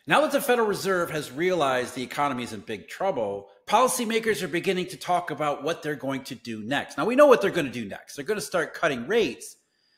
Now that the Federal Reserve has realized the economy is in big trouble, policymakers are beginning to talk about what they're going to do next. Now, we know what they're going to do next. They're going to start cutting rates,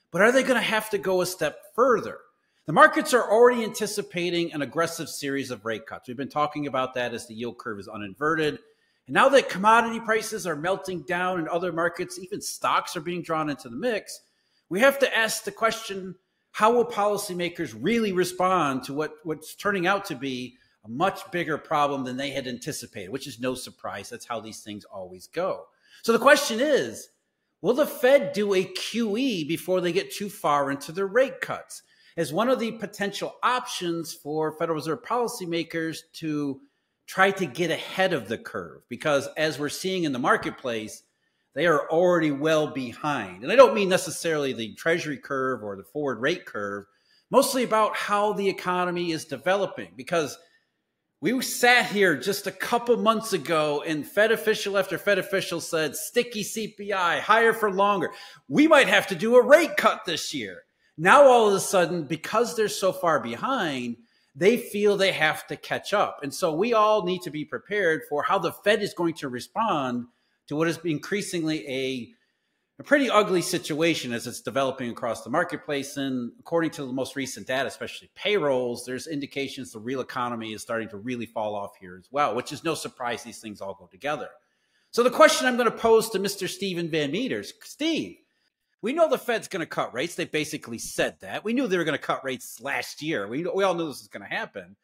but are they going to have to go a step further? The markets are already anticipating an aggressive series of rate cuts. We've been talking about that as the yield curve is uninverted. And now that commodity prices are melting down in other markets, even stocks are being drawn into the mix, we have to ask the question, how will policymakers really respond to what's turning out to be a much bigger problem than they had anticipated, which is no surprise. That's how these things always go. So the question is, will the Fed do a QE before they get too far into their rate cuts? As one of the potential options for Federal Reserve policymakers to try to get ahead of the curve, because as we're seeing in the marketplace, they are already well behind. And I don't mean necessarily the Treasury curve or the forward rate curve, mostly about how the economy is developing. Because we sat here just a couple months ago and Fed official after Fed official said, sticky CPI, higher for longer. We might have to do a rate cut this year. Now, all of a sudden, because they're so far behind, they feel they have to catch up. And so we all need to be prepared for how the Fed is going to respond to what is increasingly a pretty ugly situation as it's developing across the marketplace. And according to the most recent data, especially payrolls, there's indications the real economy is starting to really fall off here as well, which is no surprise. These things all go together. So the question I'm going to pose to Mr. Stephen Van Metre is, Steve, we know the Fed's going to cut rates. They basically said that. We knew they were going to cut rates last year. We all knew this was going to happen.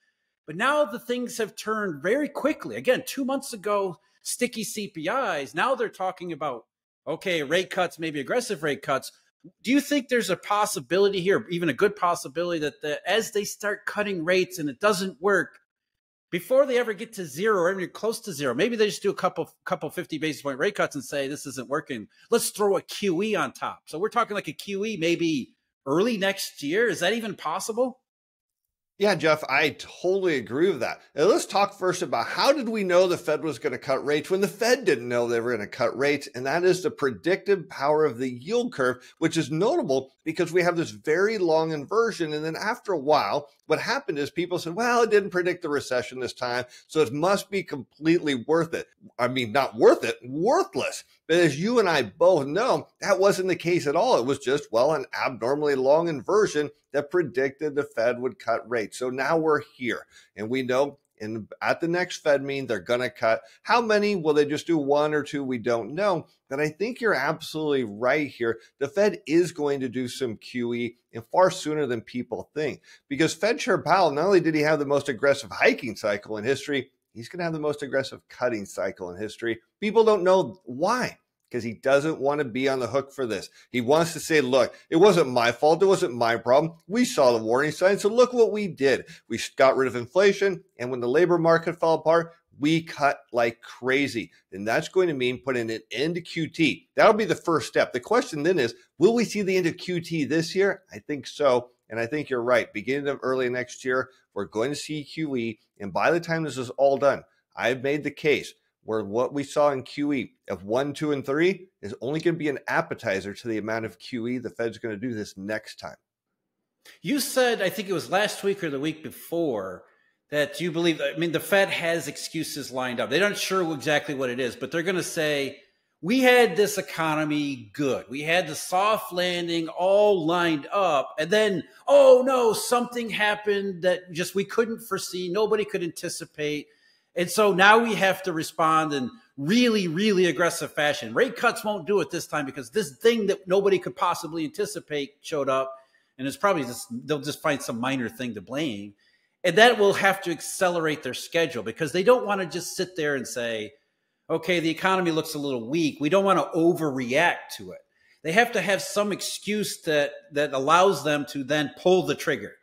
But now the things have turned very quickly. Again, 2 months ago, sticky CPIs. Now they're talking about, okay, rate cuts, maybe aggressive rate cuts. Do you think there's a possibility here, even a good possibility, that as they start cutting rates and it doesn't work, before they ever get to zero or even close to zero, maybe they just do a couple 50 basis point rate cuts and say, this isn't working. Let's throw a QE on top. So we're talking like a QE maybe early next year. Is that even possible? Yeah, Jeff, I totally agree with that. Now, let's talk first about how did we know the Fed was going to cut rates when the Fed didn't know they were going to cut rates, and that is the predictive power of the yield curve, which is notable because we have this very long inversion, and then after a while, what happened is people said, well, it didn't predict the recession this time, so it must be completely worth it. I mean, not worth it, worthless. But as you and I both know, that wasn't the case at all. It was just, well, an abnormally long inversion that predicted the Fed would cut rates. So now we're here, and we know at the next Fed meeting, they're going to cut. How many? Will they just do one or two? We don't know. But I think you're absolutely right here. The Fed is going to do some QE and far sooner than people think, because Fed Chair Powell, not only did he have the most aggressive hiking cycle in history, he's going to have the most aggressive cutting cycle in history. People don't know why, because he doesn't want to be on the hook for this. He wants to say, look, it wasn't my fault. It wasn't my problem. We saw the warning signs. So look what we did. We got rid of inflation. And when the labor market fell apart, we cut like crazy. And that's going to mean putting an end to QT. That'll be the first step. The question then is, will we see the end of QT this year? I think so. And I think you're right. Beginning of early next year, we're going to see QE. And by the time this is all done, I've made the case where what we saw in QE of 1, 2, and 3 is only going to be an appetizer to the amount of QE the Fed's going to do this next time. You said, I think it was last week or the week before, that you believe, I mean, the Fed has excuses lined up. They're not sure exactly what it is, but they're going to say, we had this economy good. We had the soft landing all lined up. And then, oh no, something happened that just we couldn't foresee. Nobody could anticipate. And so now we have to respond in really, really aggressive fashion. Rate cuts won't do it this time because this thing that nobody could possibly anticipate showed up. And it's probably just, they'll just find some minor thing to blame. And that will have to accelerate their schedule because they don't want to just sit there and say, okay, the economy looks a little weak. We don't want to overreact to it. They have to have some excuse that allows them to then pull the trigger.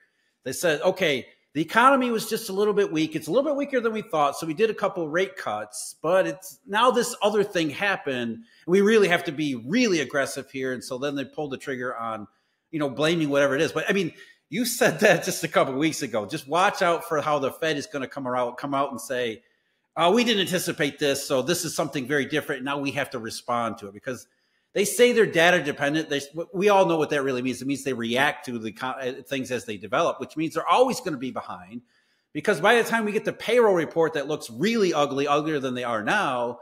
They said, okay, the economy was just a little bit weak. It's a little bit weaker than we thought. So we did a couple of rate cuts, but it's now this other thing happened. We really have to be really aggressive here. And so then they pulled the trigger on, blaming whatever it is. But I mean, you said that just a couple of weeks ago. Just watch out for how the Fed is going to come out and say, we didn't anticipate this. So this is something very different. Now we have to respond to it because they say they're data dependent. We all know what that really means. It means they react to the things as they develop, which means they're always going to be behind. Because by the time we get the payroll report that looks really ugly, uglier than they are now,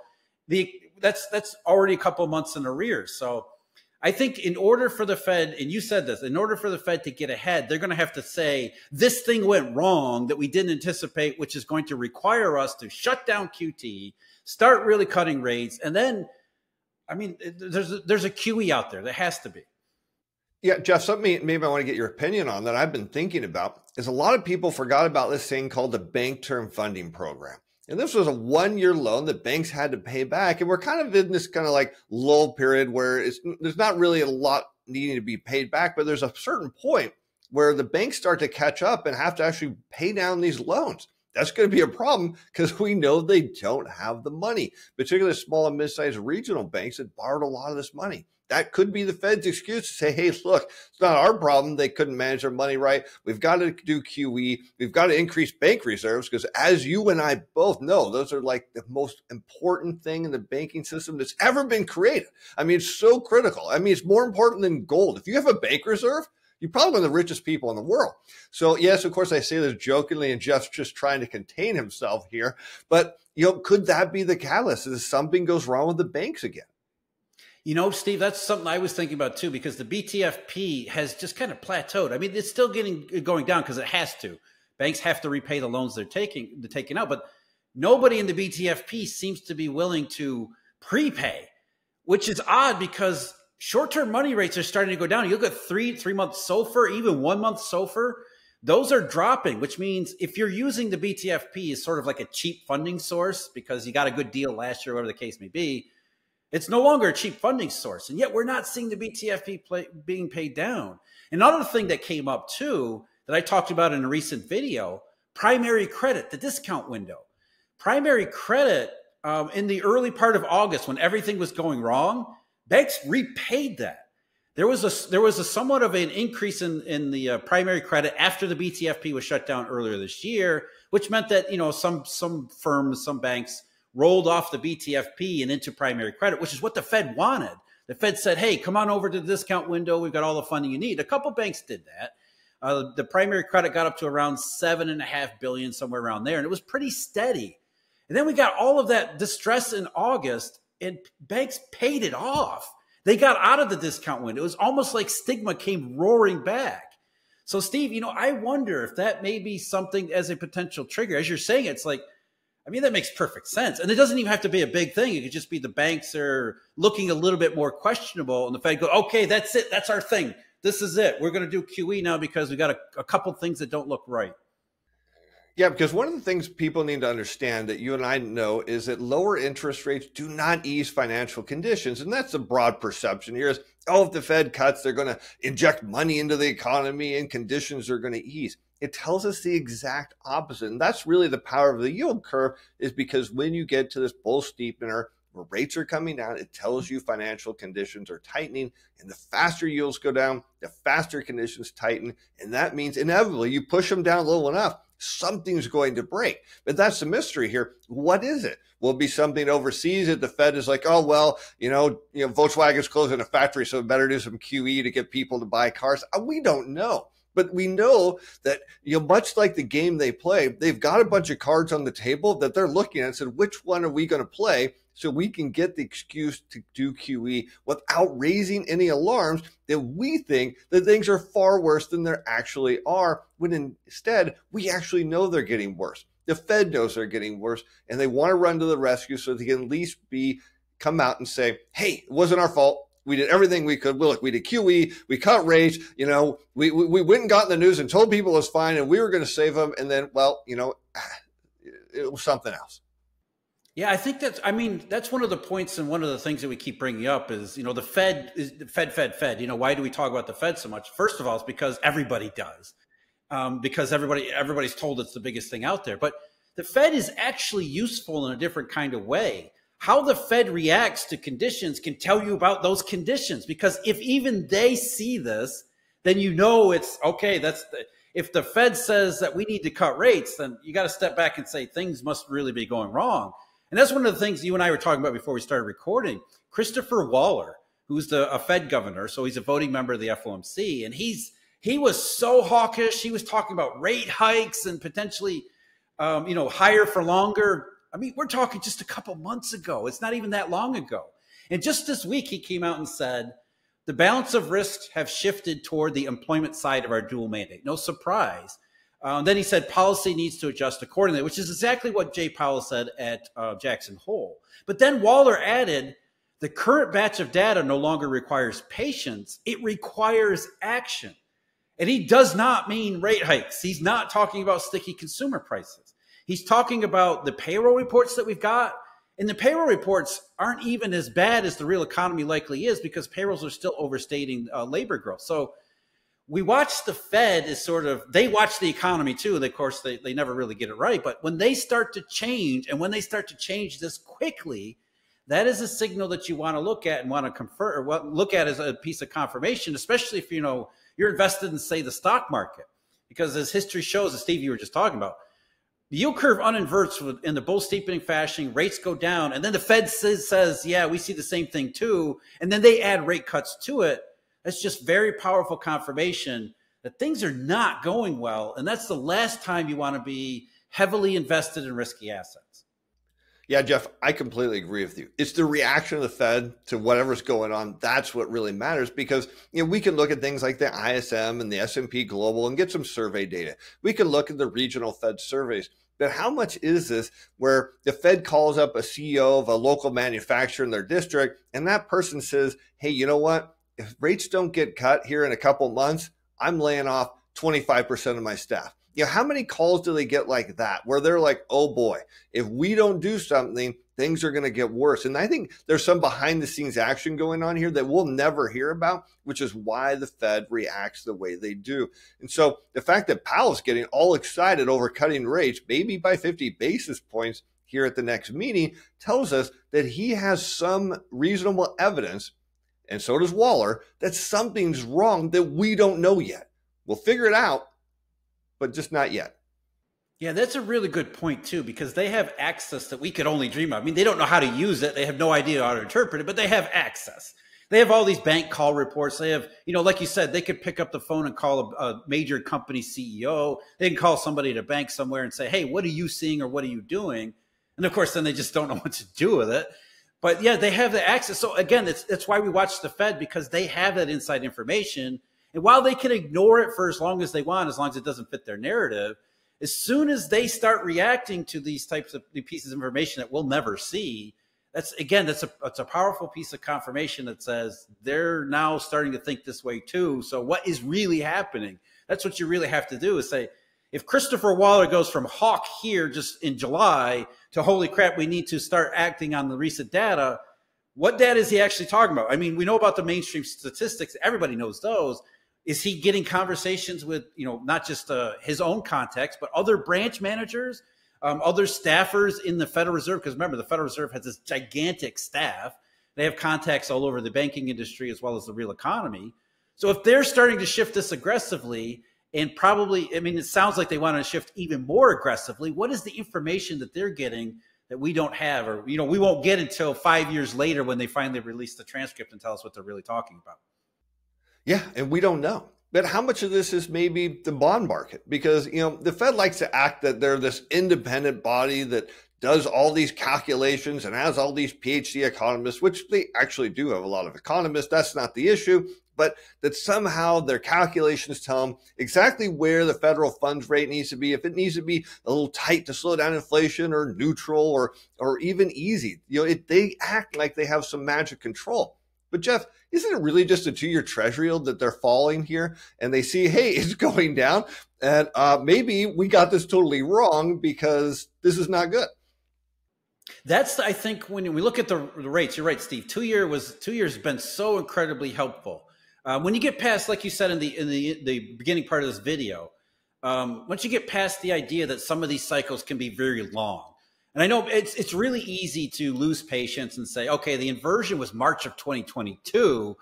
that's already a couple of months in arrears. So I think in order for the Fed, and you said this, in order for the Fed to get ahead, they're going to have to say this thing went wrong that we didn't anticipate, which is going to require us to shut down QT, start really cutting rates. And then, I mean, there's a QE out there. There has to be. Yeah, Jeff, something maybe I want to get your opinion on that I've been thinking about is a lot of people forgot about this thing called the Bank Term Funding Program. And this was a 1-year loan that banks had to pay back. And we're kind of in this kind of like lull period where there's not really a lot needing to be paid back, but there's a certain point where the banks start to catch up and have to actually pay down these loans. That's going to be a problem because we know they don't have the money, particularly small and mid-sized regional banks that borrowed a lot of this money. That could be the Fed's excuse to say, hey, look, it's not our problem. They couldn't manage their money right. We've got to do QE. We've got to increase bank reserves because as you and I both know, those are like the most important thing in the banking system that's ever been created. I mean, it's so critical. I mean, it's more important than gold. If you have a bank reserve, you're probably one of the richest people in the world. So yes, of course, I say this jokingly and Jeff's just trying to contain himself here. But, could that be the catalyst? Is something goes wrong with the banks again? Steve, that's something I was thinking about too, because the BTFP has just kind of plateaued. I mean, it's still going down because it has to. Banks have to repay the loans they're taking out, but nobody in the BTFP seems to be willing to prepay, which is odd because short-term money rates are starting to go down. You look at three-month SOFR, even 1 month SOFR, those are dropping, which means if you're using the BTFP as sort of like a cheap funding source because you got a good deal last year, whatever the case may be, it's no longer a cheap funding source. And yet we're not seeing the BTFP being paid down. Another thing that came up too, that I talked about in a recent video, primary credit, the discount window. Primary credit in the early part of August when everything was going wrong, banks repaid that. There was a somewhat of an increase in the primary credit after the BTFP was shut down earlier this year, which meant that some firms, some banks rolled off the BTFP and into primary credit, which is what the Fed wanted. The Fed said, hey, come on over to the discount window. We've got all the funding you need. A couple banks did that. The primary credit got up to around $7.5 billion, somewhere around there, and it was pretty steady. And then we got all of that distress in August, and banks paid it off. They got out of the discount window. It was almost like stigma came roaring back. So, Steve, I wonder if that may be something as a potential trigger. As you're saying, it's like, I mean, that makes perfect sense. And it doesn't even have to be a big thing. It could just be the banks are looking a little bit more questionable and the Fed go, okay, that's it. That's our thing. This is it. We're going to do QE now because we got a couple things that don't look right. Yeah, because one of the things people need to understand that you and I know is that lower interest rates do not ease financial conditions. And that's a broad perception here is, if the Fed cuts, they're going to inject money into the economy and conditions are going to ease. It tells us the exact opposite. And that's really the power of the yield curve is because when you get to this bull steepener where rates are coming down, it tells you financial conditions are tightening. And the faster yields go down, the faster conditions tighten. And that means inevitably you push them down low enough, something's going to break. But that's the mystery here. What is it? Will it be something overseas that the Fed is like, Volkswagen's closing a factory, so we better do some QE to get people to buy cars? We don't know. But we know that, much like the game they play, they've got a bunch of cards on the table that they're looking at and said, which one are we going to play so we can get the excuse to do QE without raising any alarms that we think that things are far worse than they actually are, when instead we actually know they're getting worse. The Fed knows they're getting worse, and they want to run to the rescue so they can at least come out and say, hey, it wasn't our fault. We did everything we could. Look, we did QE, we cut rates, we went and got in the news and told people it was fine and we were going to save them. And then, it was something else. Yeah, I think that's one of the points and one of the things that we keep bringing up is, the Fed is Fed. Why do we talk about the Fed so much? First of all, it's because everybody does, because everybody's told it's the biggest thing out there. But the Fed is actually useful in a different kind of way. How the Fed reacts to conditions can tell you about those conditions, because if even they see this, then it's okay. If the Fed says that we need to cut rates, then you got to step back and say things must really be going wrong. And that's one of the things you and I were talking about before we started recording. Christopher Waller, who's a Fed governor, so he's a voting member of the FOMC, and he was so hawkish. He was talking about rate hikes and potentially higher for longer. I mean, we're talking just a couple months ago. It's not even that long ago. And just this week, he came out and said, the balance of risks have shifted toward the employment side of our dual mandate. No surprise. Then he said policy needs to adjust accordingly, which is exactly what Jay Powell said at Jackson Hole. But then Waller added, the current batch of data no longer requires patience. It requires action. And he does not mean rate hikes. He's not talking about sticky consumer prices. He's talking about the payroll reports that we've got. And the payroll reports aren't even as bad as the real economy likely is because payrolls are still overstating labor growth. So we watch the Fed as they watch the economy too. And of course, they never really get it right. But when they start to change, and when they start to change this quickly, that is a signal that you want to look at and want to confer, or look at as a piece of confirmation, especially if you're invested in, say, the stock market. Because as history shows, as Steve, you were just talking about, the yield curve uninverts in the bull steepening fashion, rates go down, and then the Fed says, yeah, we see the same thing too, and then they add rate cuts to it. That's just very powerful confirmation that things are not going well, and that's the last time you want to be heavily invested in risky assets. Yeah, Jeff, I completely agree with you. It's the reaction of the Fed to whatever's going on. That's what really matters because we can look at things like the ISM and the S&P Global and get some survey data. We can look at the regional Fed surveys. But how much is this where the Fed calls up a CEO of a local manufacturer in their district and that person says, hey, you know what? If rates don't get cut here in a couple months, I'm laying off 25% of my staff. How many calls do they get like that where they're like, oh boy, if we don't do something, things are going to get worse. And I think there's some behind the scenes action going on here that we'll never hear about, which is why the Fed reacts the way they do. And so the fact that Powell's getting all excited over cutting rates, maybe by 50 basis points here at the next meeting, tells us that he has some reasonable evidence, and so does Waller, that something's wrong that we don't know yet. We'll figure it out, but just not yet. Yeah, that's a really good point too, because they have access that we could only dream of. I mean, they don't know how to use it. They have no idea how to interpret it, but they have access. They have all these bank call reports. They have, like you said, they could pick up the phone and call a major company CEO. They can call somebody at a bank somewhere and say, hey, what are you seeing or what are you doing? And of course, then they just don't know what to do with it. But yeah, they have the access. So again, that's why we watch the Fed, because they have that inside information. And while they can ignore it for as long as they want, as long as it doesn't fit their narrative, as soon as they start reacting to these types of pieces of information that we'll never see, that's a powerful piece of confirmation that says they're now starting to think this way too. So what is really happening? That's what you really have to do, is say, if Christopher Waller goes from hawk here just in July to holy crap, we need to start acting on the recent data, what data is he actually talking about? I mean, we know about the mainstream statistics. Everybody knows those. Is he getting conversations with, not just his own context, but other branch managers, other staffers in the Federal Reserve? Because remember, the Federal Reserve has this gigantic staff. They have contacts all over the banking industry as well as the real economy. So if they're starting to shift this aggressively, and probably, it sounds like they want to shift even more aggressively, what is the information that they're getting that we don't have, or, we won't get until 5 years later when they finally release the transcript and tell us what they're really talking about? Yeah, and we don't know. But how much of this is maybe the bond market? Because, the Fed likes to act that they're this independent body that does all these calculations and has all these PhD economists, which they actually do have a lot of economists. That's not the issue. But that somehow their calculations tell them exactly where the federal funds rate needs to be, if it needs to be a little tight to slow down inflation, or neutral, or even easy. They act like they have some magic control. But Jeff, isn't it really just a 2-year treasury yield that they're following here? And they see, hey, it's going down, and maybe we got this totally wrong because this is not good. That's, I think, when we look at the rates, you're right, Steve. 2 years has been so incredibly helpful. When you get past, like you said in the beginning part of this video, once you get past the idea that some of these cycles can be very long, and I know it's really easy to lose patience and say, okay, the inversion was March of 2022.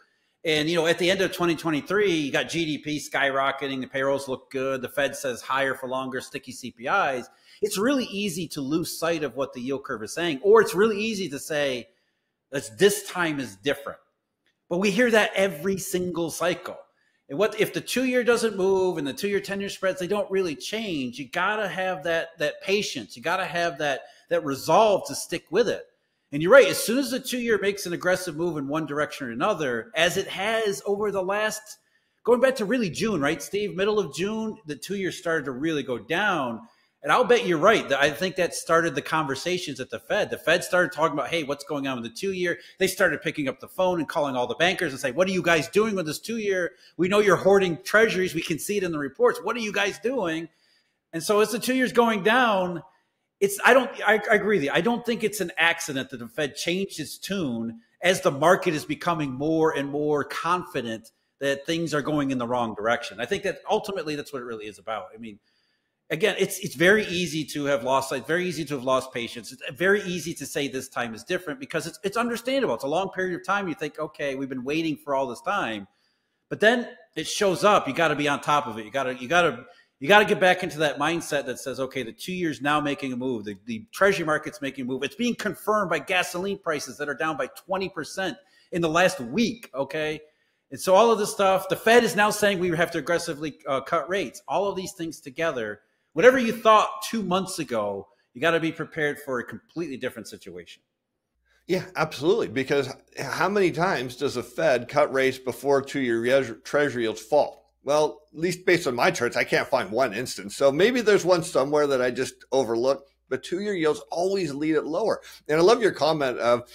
And, at the end of 2023, you got GDP skyrocketing. The payrolls look good. The Fed says higher for longer, sticky CPIs. It's really easy to lose sight of what the yield curve is saying. Or it's really easy to say that this time is different. But we hear that every single cycle. And what if the 2-year doesn't move and the 2-year 10-year spreads, they don't really change? You got to have that patience. You got to have that resolve to stick with it. And you're right. As soon as the 2-year makes an aggressive move in one direction or another, as it has over the last, going back to really June, right, Steve? Middle of June, the 2-year started to really go down. And I'll bet you're right. I think that started the conversations at the Fed. The Fed started talking about, hey, what's going on with the 2-year? They started picking up the phone and calling all the bankers and say, what are you guys doing with this 2-year? We know you're hoarding treasuries. We can see it in the reports. What are you guys doing? And so as the 2-year's going down, I agree with you. I don't think it's an accident that the Fed changed its tune as the market is becoming more and more confident that things are going in the wrong direction. I think that ultimately that's what it really is about. I mean, again, it's very easy to have lost sight, very easy to have lost patience. It's very easy to say this time is different because it's understandable. It's a long period of time. You think, okay, we've been waiting for all this time, but then it shows up. You got to be on top of it. You got to get back into that mindset that says, okay, the 2-year's now making a move. The treasury market's making a move. It's being confirmed by gasoline prices that are down by 20% in the last week. Okay. And so all of this stuff, the Fed is now saying we have to aggressively cut rates. All of these things together. Whatever you thought 2 months ago, you got to be prepared for a completely different situation. Yeah, absolutely. Because how many times does the Fed cut rates before 2-year treasury yields fall? Well, at least based on my charts, I can't find one instance. So maybe there's one somewhere that I just overlooked. But 2-year yields always lead it lower. And I love your comment of,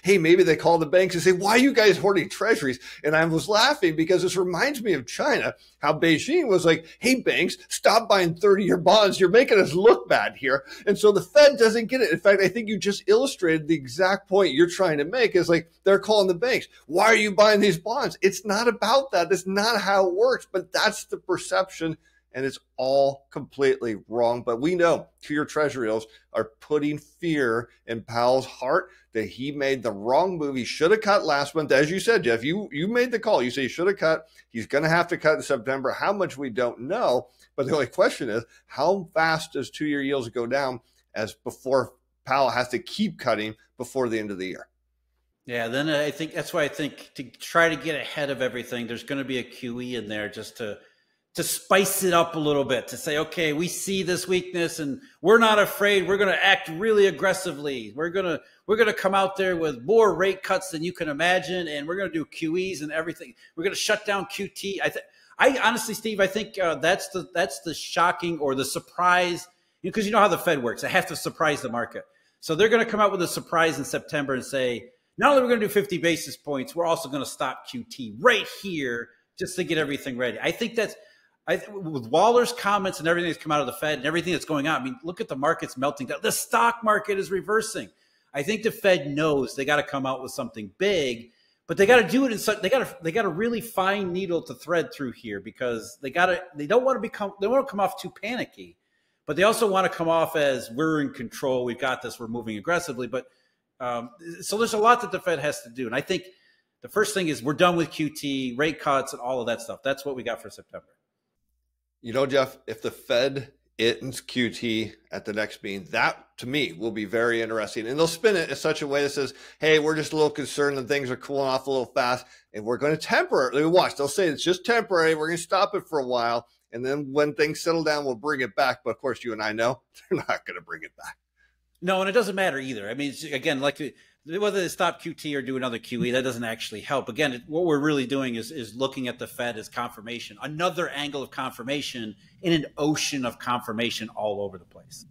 hey, maybe they call the banks and say, why are you guys hoarding treasuries? And I was laughing because this reminds me of China, how Beijing was like, hey, banks, stop buying 30-year bonds. You're making us look bad here. And so the Fed doesn't get it. In fact, I think you just illustrated the exact point you're trying to make is like, they're calling the banks. Why are you buying these bonds? It's not about that. That's not how it works. But that's the perception. And it's all completely wrong. But we know 2-year treasury yields are putting fear in Powell's heart that he made the wrong move. He should have cut last month. As you said, Jeff, you made the call. You say he should have cut. He's going to have to cut in September. How much we don't know. But the only question is, how fast does 2-year yields go down as before Powell has to keep cutting before the end of the year? Yeah, then I think that's why I think to try to get ahead of everything, there's going to be a QE in there just to spice it up a little bit, to say, okay, we see this weakness and we're not afraid. We're going to act really aggressively. We're going to come out there with more rate cuts than you can imagine, and we're going to do QEs and everything. We're going to shut down QT. I honestly, Steve, I think that's the shocking or the surprise, because you know how the Fed works. They have to surprise the market. So they're going to come out with a surprise in September and say, not only are we going to do 50 basis points, we're also going to stop QT right here just to get everything ready. I think that's, with Waller's comments and everything that's come out of the Fed and everything that's going on, I mean, look at the markets melting down. The stock market is reversing. I think the Fed knows they got to come out with something big, but they got to do it in such, they got a really fine needle to thread through here, because they don't want to come off too panicky, but they also want to come off as we're in control. We've got this. We're moving aggressively. But so there's a lot that the Fed has to do. And I think the first thing is we're done with QT, rate cuts, and all of that stuff. That's what we got for September. Jeff, if the Fed ends QT at the next meeting, that to me will be very interesting. And they'll spin it in such a way that says, hey, we're just a little concerned that things are cooling off a little fast, and we're going to temporarily watch. They'll say it's just temporary. We're going to stop it for a while. And then when things settle down, we'll bring it back. But of course, you and I know they're not going to bring it back. No, and it doesn't matter either. I mean, again, like whether they stop QT or do another QE, that doesn't actually help. Again, what we're really doing is looking at the Fed as confirmation, another angle of confirmation in an ocean of confirmation all over the place.